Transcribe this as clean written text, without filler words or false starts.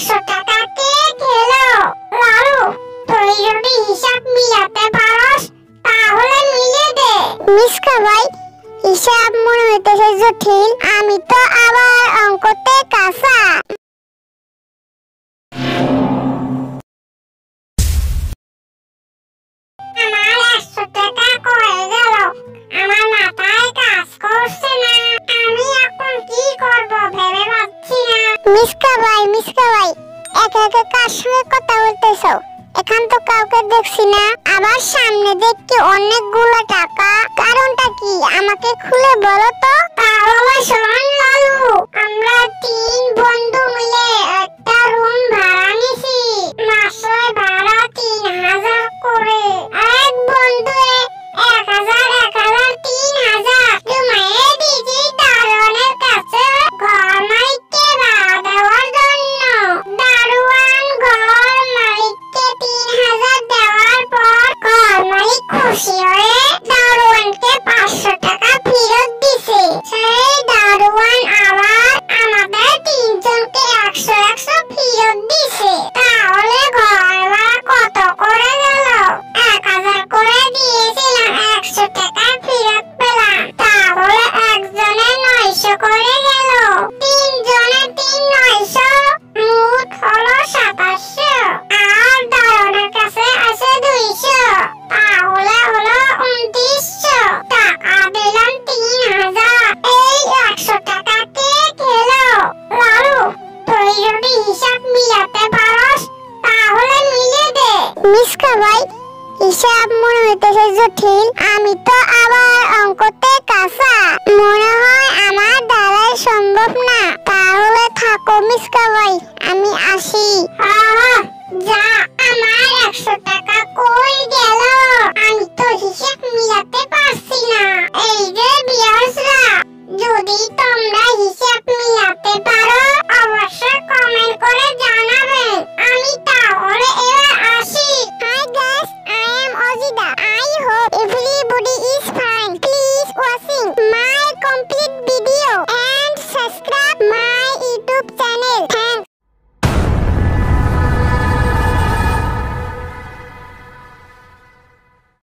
100 টাকা কে খেলো? লালু, তুই যদি হিসাব মিলাতে পারস তাহলে মিলিয়ে দে। মিসকা ভাই, হিসাব মনে হইতেছে জটিল। আমি তো আবার অঙ্কতে কাঁচা। আমার 100 টাকা কয়ে গেল, আমার মাথায় কাজ করছে না। আমি এখন কি করব ভেবে পাচ্ছি না। মিসকা ভাই, একা একা কার সঙ্গে কথা বলতেছো? এখান তো কাউকে দেখছি না। আবার সামনে দেখছি অনেকগুলো টাকা। কারণটা কি আমাকে খুলে বলো তো। তাহলে শোন লালু, আমরা 3 বন্ধু মিলে একটা রুম ভাড়া নিছি। মাসে ভাড়া 3000 করে। এক বন্ধু 1000 3000 জমায়ে দিয়েছি দারোয়ানের কাছে ঘর মালিককে ভাড়া দেওয়ার জন্য। দারোয়ান ঘর মালিককে 3000 দেওয়ার পর ঘর মালিক খুশি হয়ে দারোয়ানকে 500 টাকা ফেরত দিছে। সেই দারোয়ান আবার আমাদের 3 জনকে 100 ফেরত দিছে। তাহলে ঘর ভাড়া কত করে গেল? 1000 করে দিয়েছিলাম, 100 টাকা ফেরত পেলাম। তাহলে একজনে 900 করে গেল। 3 জনে 900, মোট হলো 2700। আর দারোয়ানের কাছে আছে 200, তাহলে হলো 2900 টাকা দিলাম 3000। এই 100 টাকা কে খেলো? লালু, তুই যদি হিসাব মিলাতে পারস তাহলে মিলিয়ে দে। মিসকা ভাই, হিসাব মনে হইতেছে জটিল। আমি তো আবার অঙ্কতে কাঁচা। মনে হয় আমার দ্বারাই সম্ভব না। তাহলে থাকো মিসকা ভাই, আমি আসি। যা, আমার 100 টাকা কই গেল? আমি তো হিসাব মিলাতে পারছি